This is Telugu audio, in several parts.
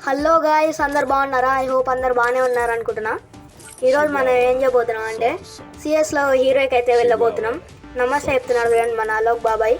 హలో గాయ్స్, అందరు బాగున్నారా? ఐ హోప్ అందరు బాగానే ఉన్నారు అనుకుంటున్నా. ఈరోజు మనం ఏం చేయబోతున్నాం అంటే సిఎస్లో హీరోకి అయితే వెళ్ళబోతున్నాం. నమస్తే చెప్తున్నాడు చూడండి మన అలోక్ బాబాయ్.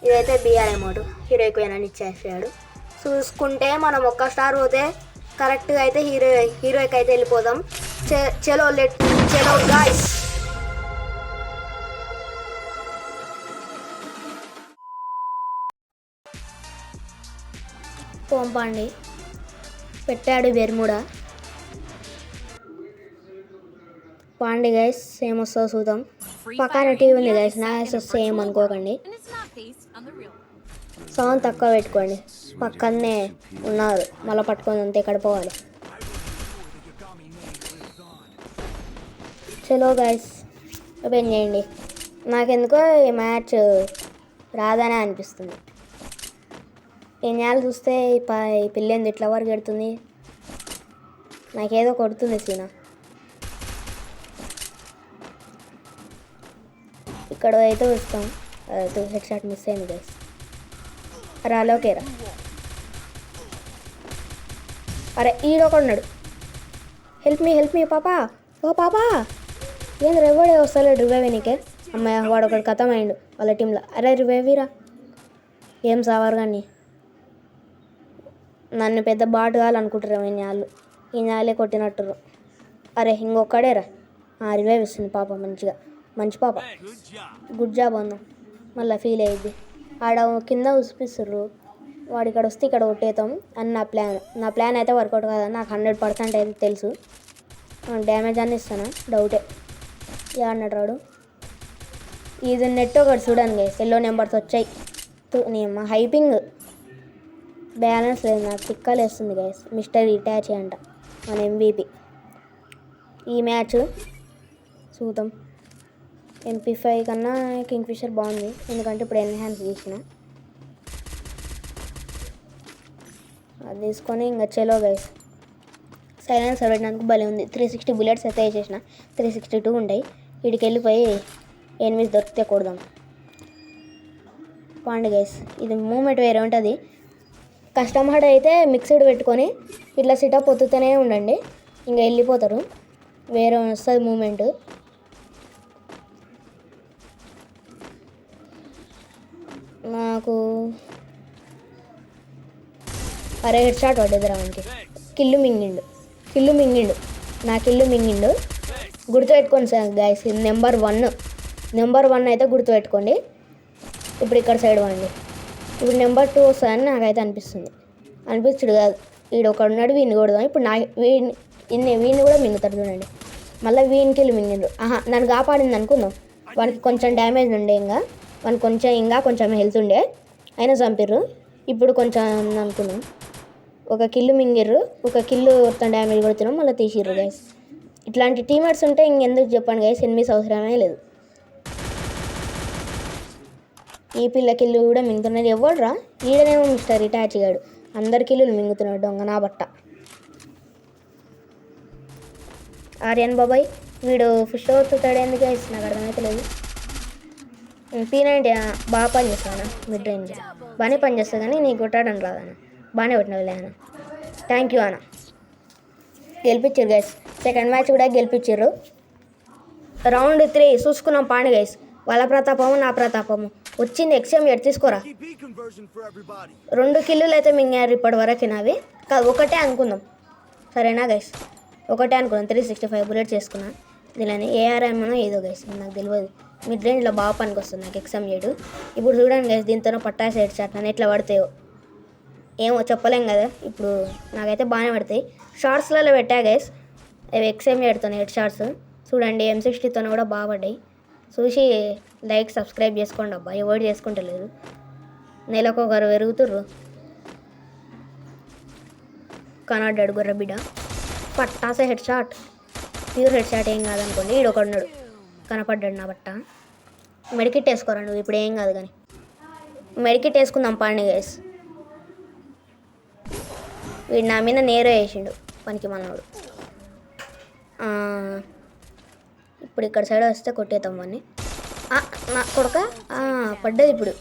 ఇదైతే బిఆర్ అమౌంట్ హీరోకి పోయినని ఇచ్చేసాడు. చూసుకుంటే మనం ఒక్క స్టార్ పోతే కరెక్ట్గా అయితే హీరోకి అయితే వెళ్ళిపోదాం. చలో గాయ్స్. పంపండి, పెట్టాడు బెర్ముడా. పాండి గైస్, సేమ్ వస్తుందో చూద్దాం. పక్కన టీవీ ఉంది గైస్, నా సేమ్ అనుకోకండి. సౌండ్ తక్కువ పెట్టుకోండి, పక్కనే ఉన్నారు మళ్ళీ పట్టుకొని ఉంటే ఎక్కడ పోవాలి. చలో గైస్, ఓపెన్ చేయండి. నాకెందుకో ఈ మ్యాచ్ రాదనే అనిపిస్తుంది. ఈ నేల చూస్తే ఈ పిల్లేంది ఇట్లా వరకు ఎడుతుంది, నాకేదో కొడుతుంది సీనా. ఇక్కడ అయితే వస్తాం. హెడ్ షాట్ మిస్ అయింది గైస్. అరే అలోకేరా, అరే ఈడొకడున్నాడు. హెల్ప్ మీ పాపా, ఓ పాపా. ఏంది రివైవ్ వస్తలేడు, రివైవ్ నీకే. అమ్మాయి వాడు ఒకటి కథం అయిండు వాళ్ళ టీంలో. అరే రివైవీరా, ఏం సావారు కానీ నన్ను పెద్ద బాటు కావాలనుకుంటారు ఈ న్యాలే కొట్టినట్టురు. అరే ఇంకొక్కడేరా, రివైవ్ ఇస్తుంది పాప, మంచి పాప. గుడ్ జాబ్ అన్న. మళ్ళీ ఫీల్ అయ్యిద్ది. ఆడ కింద ఉసిపిస్తుర్రు, వాడు ఇక్కడ వస్తే ఇక్కడ కొట్టేతాం అని నా ప్లాన్ అయితే వర్కౌట్ కాదని నాకు 100% అయితే తెలుసు. డ్యామేజ్ అని ఇస్తాను, డౌటే. అన్నాడు రాడు. ఇది నెట్ ఒకటి చూడండి గైస్, ఎల్లో నెంబర్స్ వచ్చాయి. నేను హైపింగ్ బ్యాలెన్స్ లేదు, నాకు తిక్కలు వేస్తుంది గైస్. మిస్టర్ ఇటాచీ అంట మన MVP. ఈ మ్యాచ్ చూద్దాం. MP5 కన్నా కింగ్ఫిషర్ బాగుంది, ఎందుకంటే ఇప్పుడు ఎన్హాన్స్ చేసిన. అది తీసుకొని ఇంకా చలో గైస్. సైలెన్సర్ పెట్టినందుకు భలే ఉంది. 360 బుల్లెట్స్ అయితే వేసేసిన, 362 ఉంటాయి. వీడికి వెళ్ళిపోయి ఎనిమిది దొరికితే కొడదాం. పాండి గైస్, ఇది మూమెంట్ వేరే ఉంటుంది. కస్టమర్ అయితే మిక్స్డ్ పెట్టుకొని ఇట్లా సిటప్ ఒత్తుతూనే ఉండండి, ఇంకా వెళ్ళిపోతారు. వేరే వస్తుంది మూమెంట్. నాకు అరే హెడ్ షాట్ పడ్డది రావడానికి. కిల్లు మింగిండు, నా కిల్లు మింగిండు. గుర్తుపెట్టుకోండి సార్ గైస్, ఇది నెంబర్ 1 అయితే గుర్తుపెట్టుకోండి. ఇప్పుడు ఇక్కడ సైడ్ వండి. ఇప్పుడు నెంబర్ 2 వస్తుందని నాకైతే అనిపిస్తుడు కాదు. వీడు ఒకడు ఉన్నాడు, వీడిని కొడదాం. ఇప్పుడు వీడిని కూడా మింగుతాడు చూడండి. మళ్ళీ వీనికి వెళ్ళి మింగిండ్రు. నన్ను కాపాడింది అనుకుందాం. వానికి కొంచెం డ్యామేజ్ ఉండే, వానికి కొంచెం హెల్త్ ఉండే, అయినా చంపిర్రు. ఇప్పుడు కొంచెం అనుకున్నాం, ఒక కిల్లు మింగిర్రు, ఒక కిల్లు మొత్తం డ్యామేజ్ కొడుతున్నాం, మళ్ళీ తీసిర్రు గైస్. ఇట్లాంటి టీమేట్స్ ఉంటే ఇంకెందుకు చెప్పండి గైస్, ఎనిమిస్ అవసరమే లేదు. ఈ పిల్ల కిల్లు కూడా మింగుతున్నది. ఎవడురా ఈడనేమో మిస్టర్ ఇటాచీ గాడు, అందరి కిల్లులు మింగుతున్నాడు దొంగ నా బట్ట. ఆర్యన్ బాబాయ్ వీడు ఫిష్ అవుతాడు ఎందుకు గైస్, నాకు అర్థమైతే లేదు. P90 బాగా పని చేస్తాను, మిడ్ రేంజ్ బాగానే పని చేస్తా, కానీ నీకు కొట్టాడని రాదన్న. బాగానే కొట్టినవిలే అన్న, థ్యాంక్ యూ అన్న. గెలిపించారు గైస్, సెకండ్ మ్యాచ్ కూడా గెలిపించారు. రౌండ్ 3 చూసుకున్నాం. పాండి గైస్, వాళ్ళ ప్రతాపము నా ప్రతాపము వచ్చింది. ఎక్స్ఎం తీసుకోరా. 2 కిల్లులు అయితే మింగారు ఇప్పటి వరకు నావి. కాదు, ఒకటే అనుకుందాం సరేనా గైస్, ఒకటే అనుకుందాం. 365 బుల్లెట్స్ చేసుకున్నాను. దీనిని ARM ఏదో గైస్ నాకు తెలియదు. మిడ్ రేంజ్లో బాగా పనికి వస్తుంది నాకు ఎక్స్ఎం చేయడు. ఇప్పుడు చూడండి గైస్, దీంతో పట్టాసి హెడ్ షాట్ నన్ను ఎట్లా పడతాయో ఏమో చెప్పలేం కదా. ఇప్పుడు నాకైతే బాగానే పడతాయి. షార్ట్స్లలో పెట్టా గైస్, అవి ఎక్స్ఎం చేడుతున్నాయి హెడ్ షార్ట్స్. చూడండి M60తో కూడా బాగా పడ్డాయి. చూసి లైక్ సబ్స్క్రైబ్ చేసుకోండి అబ్బా, ఎవరు చేసుకుంటలేదు. నెలకు ఒకరు పెరుగుతుర్రు. కనాడాడు గుర్ర బిడ్డ, పట్టాసే head shot, pure head shot. ఏం కాదనుకోండి. ఈడొకడున్నాడు కనపడ్డాడు నా బట్ట. మెడికిట్ వేసుకోరా నువ్వు, ఇప్పుడు ఏం కాదు కానీ మెడికిట్ వేసుకుందాం పాండి గైస్. వీడు నా మీద నేరో వేసిండు పనికి మనోడు. ఇప్పుడు ఇక్కడ సైడ్ వస్తే కొట్టేద్దాం వాడిని. నా కొడక పడ్డది ఇప్పుడు.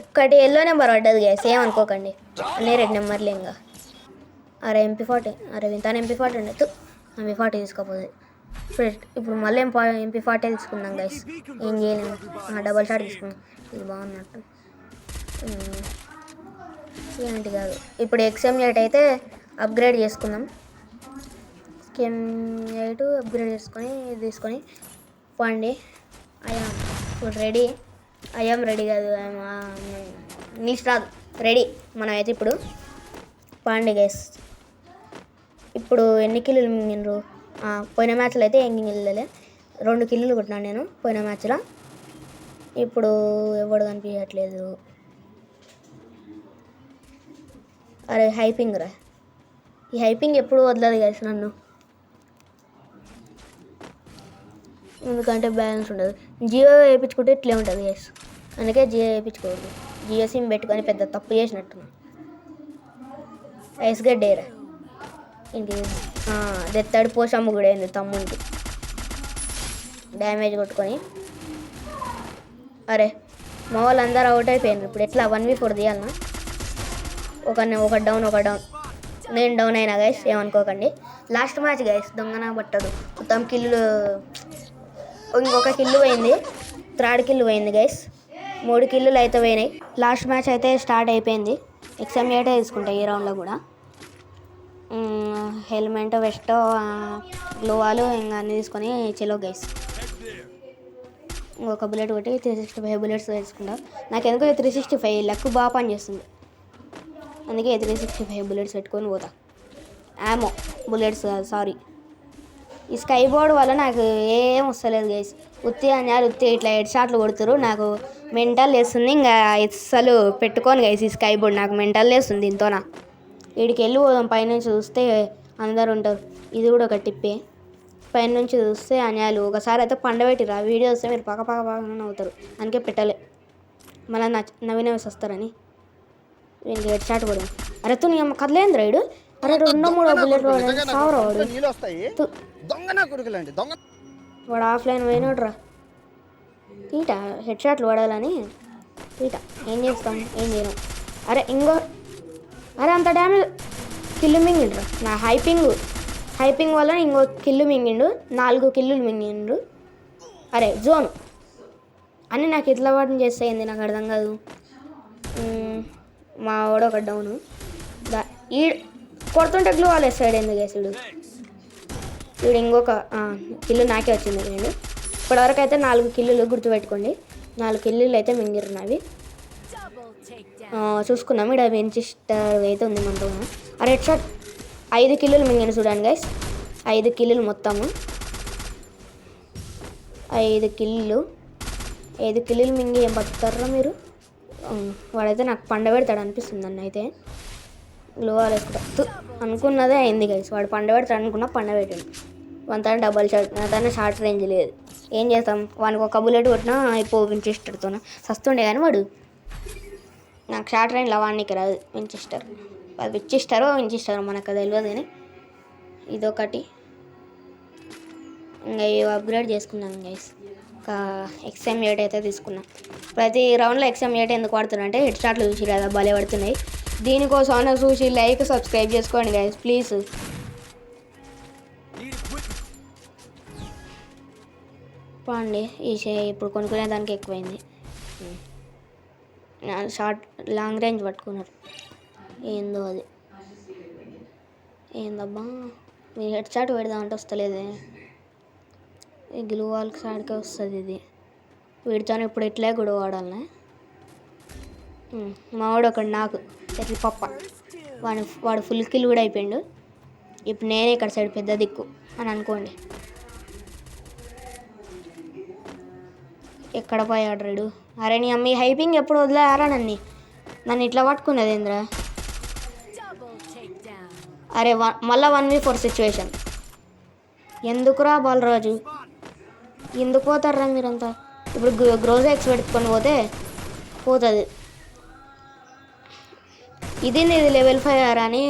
ఒక్కటి ఎల్లో నెంబర్ పడ్డది గైస్, ఏమనుకోకండి. అన్నీ రెడ్ నెంబర్లే ఇంకా. అరే MP40, అరే వింతాను MP40 ఉండదు. MP40 తీసుకోపోతుంది. ఇప్పుడు మళ్ళీ MP40 తీసుకుందాం గైస్, ఏం చేయలేము. డబల్ షాట్ తీసుకుందాం, ఇది బాగున్నట్టు. ఏంటి కాదు, ఇప్పుడు XM8 అయితే అప్గ్రేడ్ చేసుకుందాం. XM8 అప్గ్రేడ్ చేసుకొని తీసుకొని పండి. ఇప్పుడు రెడీ. ఐఎమ్ రెడీ కాదు, నీస్ రాదు, రెడీ మనం అయితే ఇప్పుడు. పాండి గైస్, ఇప్పుడు ఎన్ని కిల్లులు మింగినరు? పోయిన మ్యాచ్లో అయితే ఏం కిల్లలే, 2 కిల్లులు కొట్టినాను నేను పోయిన మ్యాచ్లో. ఇప్పుడు ఎవడు కనిపించట్లేదు. అరే హైపింగ్ రా, ఈ హైపింగ్ ఎప్పుడు వదలదు గైస్ నన్ను, ఎందుకంటే బ్యాలెన్స్ ఉండదు. జియో వేయించుకుంటే ఇట్లే ఉంటుంది గైస్, అందుకే జియో వేయించుకోవద్దు. జియో సిమ్ పెట్టుకొని పెద్ద తప్పు చేసినట్టున్నా. ఐస్ గడ్డేరా ఇంటి దెత్తాడు పోషమ్మ కూడా అయింది తమ్మునికి, డ్యామేజ్ కొట్టుకొని. అరే మా వాళ్ళు అందరూ అవుట్ అయిపోయారు. ఇప్పుడు ఎట్లా 1v4 తీయాలన్నా? ఒక డౌన్. నేను డౌన్ అయినా గైస్, ఏమనుకోకండి. లాస్ట్ మ్యాచ్ గైస్, దొంగన పట్టాడు మొత్తం కిల్లు. ఇంకొక కిల్లు పోయింది, 3rd కిల్లు పోయింది గైస్. 3 కిల్లులు అయితే పోయినాయి. లాస్ట్ మ్యాచ్ అయితే స్టార్ట్ అయిపోయింది. XM8 తీసుకుంటాయి ఈ రౌండ్లో కూడా. హెల్మెట్, వెస్ట్, గ్లోవాలు ఇంకా అన్నీ తీసుకొని చెలో గైస్. ఇంకొక బుల్లెట్ కొట్టి 365 బుల్లెట్స్ వేసుకుంటా. నాకు ఎందుకో 365 లక్ బాగా పని చేస్తుంది, అందుకే 365 బుల్లెట్స్ పెట్టుకొని పోతా. యామో బుల్లెట్స్ సారీ, ఈ స్కై బోర్డ్ వల్ల నాకు ఏం వస్తలేదు గైస్. ఉత్తి అన్నారు, ఉత్తి ఇట్లా హెడ్ షాట్లు కొడుతురు, నాకు మెంటల్ వేస్తుంది. ఇంకా అసలు పెట్టుకోను గైస్ ఈ స్కై బోర్డ్, నాకు మెంటల్ వేస్తుంది దీంతోనా. వీడికి వెళ్ళి పోదాం, పైనుంచి చూస్తే అందరు ఉంటారు. ఇది కూడా ఒక టిప్పే, పైనుంచి చూస్తే అన్యాలు. ఒకసారి అయితే పండబెట్టిరా, వీడియో వస్తే మీరు పక్క అవుతారు, అందుకే పెట్టలే. మళ్ళీ నవ్వినవేసి వస్తారని వీనికి హెడ్ షాట్ కూడా. అరే తు నీ అమ్మ కదలేంద్ర రైడు. అరే 2-3 బుల్లెట్ సావరాడు వాడు ఆఫ్లైన్ పోయినాడు రా. తీట హెడ్ షాట్లు పడాలని తీట, ఏం చేస్తాం, ఏం చేయను. అరే అరే అంత డ్యామేజ్, కిల్లు మింగిండ్రు రా. నా హైపింగ్ వల్ల ఇంకో కిల్లు మింగిండు, 4 కిల్లులు మింగిండు. అరే జోను అని నాకు ఇట్లా వాటిని చేస్తాయింది, నాకు అర్థం కాదు. మా వాడు ఒక డౌను, ఈ కొడుతుంటే గ్లూ వాళ్ళు వేస్తాడు ఎందుకు వేసాడు. వీడు ఇంకొక కిల్లు నాకే వచ్చింది నేను. ఇప్పటివరకు అయితే 4 కిల్లులు గుర్తుపెట్టుకోండి, 4 కిల్లులు అయితే మింగిరున్నవి. చూసుకుందాం. ఇక్కడ వించెస్టర్ అయితే ఉంది మనతో. ఆ రెడ్ షాట్ 5 కిల్లులు మింగిన చూడండి గైస్, 5 కిల్లులు మొత్తము. 5 కిల్లులు మింగి ఏం బతుకుతారా మీరు? వాడైతే నాకు పండ పెడతాడు అనిపిస్తుంది అన్న. అయితే గ్లోవాల్ వేసుకుంటా అనుకున్నదే అయింది గైస్, వాడు పండ పెడతాడు అనుకున్నా పండ పెట్టాడు. వంతన డబల్ షాట్, నాతన షార్ట్ రేంజ్ లేదు, ఏం చేస్తాం. వానికి ఒక బుల్లెట్ కొట్టినా అయిపోయి వించెస్టర్తో సస్తుండే. కానీ వాడు నాకు షార్ట్ రేంజ్లో వాడికి రాదు. వించెస్టర్ వించెస్టరో మనకు తెలియదు. కానీ ఇదొకటి ఇంకా ఇవి అప్గ్రేడ్ చేసుకున్నాను గైస్. ఒక XM8 అయితే తీసుకున్నాను. ప్రతి రౌండ్లో XM8 ఎందుకు వాడుతున్నా అంటే హెడ్ షాట్లు చూసి కదా భలే పడుతున్నాయి. దీనికోసం అన్న చూసి లైక్ సబ్స్క్రైబ్ చేసుకోండి గైస్ ప్లీజ్. పోండి ఇప్పుడు కొనుక్కునే దానికి ఎక్కువైంది. లాంగ్ రేంజ్ పట్టుకున్నారు, ఏందో అది ఏందబ్బా. మీ హెడ్ షాట్ పెడదామంటే వస్తలేదే, ఈ గ్లూ వాల్కి సైడ్కే వస్తుంది ఇది. వీడితో ఇప్పుడు ఇట్లే గొడవ వాడాలనే. మావాడు ఒకడు నాకు ఎట్ల పప్ప, వాడు ఫుల్ కిల్ కూడా అయిపోయిండు. ఇప్పుడు నేనే ఇక్కడ సైడ్ పెద్ద దిక్కు అని అనుకోండి. ఎక్కడ పోయాడు రేడు. అరే నీ అమ్మ హైపింగ్ ఎప్పుడు వదిలేరా నన్ను ఇట్లా పట్టుకున్నది ఏంద్రా. అరే మళ్ళీ 1v4 సిచ్యువేషన్. ఎందుకురా బాలరాజు, ఎందుకు పోతారా మీరంతా? ఇప్పుడు గ్రోజ్ ఎక్స్ పెట్టుకొని పోతుంది. ఇది లెవెల్ 5 అని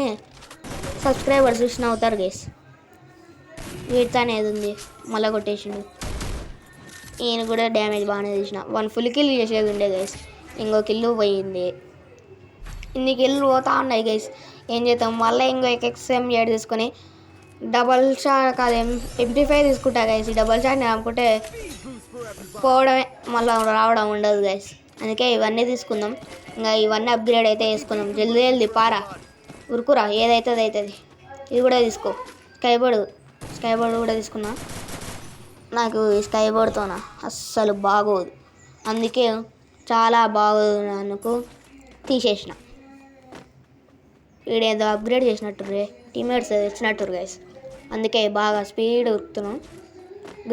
సబ్స్క్రైబర్స్ చూసిన అవుతారు గైస్. వీడితోనే ఏది ఉంది మళ్ళీ కొట్టేసిండు. ఈయన కూడా డ్యామేజ్ బాగానే తీసిన, 1 ఫుల్ కిల్ చేసేది ఉండే గైస్. ఇంకో కిల్లు పోయింది. ఇన్ని కిల్లు పోతా ఉన్నాయి గైస్. ఏం చేద్దాం, మళ్ళీ ఇంకో XM8 తీసుకొని డబల్ షాట్ కాదు MP5 తీసుకుంటా గైస్. ఈ డబల్ షాట్ అనుకుంటే పోవడమే, మళ్ళీ రావడం ఉండదు గైస్. అందుకే ఇవన్నీ తీసుకుందాం. ఇంకా ఇవన్నీ అప్గ్రేడ్ అయితే వేసుకుందాం. జల్దీ జల్దీ పారా, ఉరుకురా, ఏదైతుంది అవుతుంది. ఇది కూడా తీసుకో, స్కై బోర్డ్ కూడా తీసుకున్నా. నాకు ఈ స్కై బోర్డ్తోన అస్సలు బాగోదు, అందుకే చాలా బాగోదు నాకు తీసేసిన. వీడేదో అప్గ్రేడ్ చేసినట్టుర్రే, టీమేట్స్ ఇచ్చినట్టురు గైస్. అందుకే బాగా స్పీడ్ ఉరుకుతున్నాం.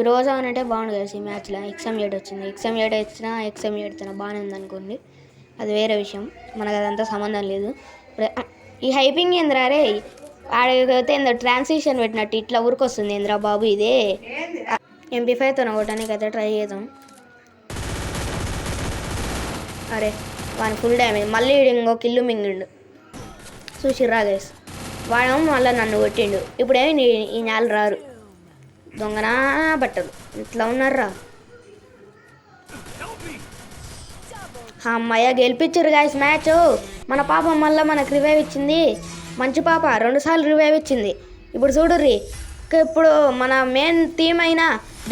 గ్రోజా అని అంటే బాగుండు గైస్. ఈ మ్యాచ్లో XM8 వచ్చింది. XM8 వచ్చినా XM8 బాగానే ఉందనుకోండి, అది వేరే విషయం. మనకు అదంతా సంబంధం లేదు. ఈ హైపింగ్ ఏంద్రా రే, ఆడితే ఏందో ట్రాన్సిషన్ పెట్టినట్టు ఇట్లా ఊరికొస్తుంది ఏంద్రా బాబు. ఇదే MP5తో కొట్టడానికి అయితే ట్రై చేద్దాం. అరే వాని ఫుల్ డ్యామేజ్. మళ్ళీ ఇంకో కిల్లు మింగిండు చూసిర్రా గైస్. వాడేమో మళ్ళీ నన్ను కొట్టిండు. ఇప్పుడేమి ఈ నెల రారు, దొంగనా బట్టలు ఇట్లా ఉన్నారా. అమ్మయ్య గెలిపించారు గైస్ మ్యాచ్. మన పాప మళ్ళీ మనకు రివైవ్ ఇచ్చింది. మంచి పాప 2 సార్లు రివైవ్ ఇచ్చింది. ఇప్పుడు చూడుర్రి, ఇప్పుడు మన మెయిన్ థీమ్ అయిన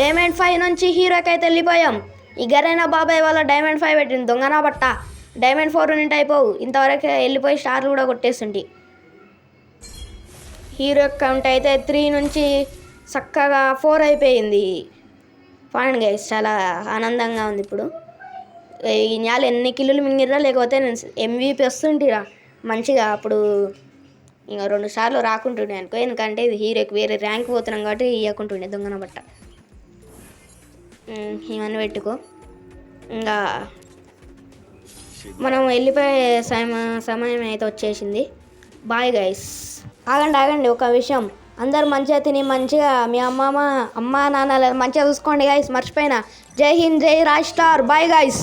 డైమండ్ 5 నుంచి హీరోకి అయితే వెళ్ళిపోయాం. ఈ గరైనా బాబాయ్ వాళ్ళ డైమండ్ 5 పెట్టింది. దొంగనా బట్ట డైమండ్ 4 నుండి అయిపోవు, ఇంతవరకు వెళ్ళిపోయి స్టార్లు కూడా కొట్టేస్తుంటి. హీరో కౌంట్ అయితే 3 నుంచి చక్కగా 4 అయిపోయింది. ఫైన్ గైస్, చాలా ఆనందంగా ఉంది ఇప్పుడు. ఈ నెల ఎన్ని కిల్లులు మింగిర్రా, లేకపోతే నేను MVP వస్తుంటిరా మంచిగా. అప్పుడు ఇంకా 2 సార్లు రాకుంటుండే అనుకో, ఎందుకంటే ఇది హీరోకి వేరే ర్యాంక్ పోతున్నాం కాబట్టి ఇవ్వకుంటుండే దొంగన బట్ట. ఇవన్నీ పెట్టుకో. ఇంకా మనం వెళ్ళిపోయే సమయం అయితే వచ్చేసింది. Bye guys. ఆగండి ఒక విషయం, అందరు మంచిగా తిని మంచిగా మీ అమ్మ నాన్నలు మంచిగా చూసుకోండి గైస్. మర్చిపోయినా. జై హింద్, జై రాజ్ స్టార్. Bye guys.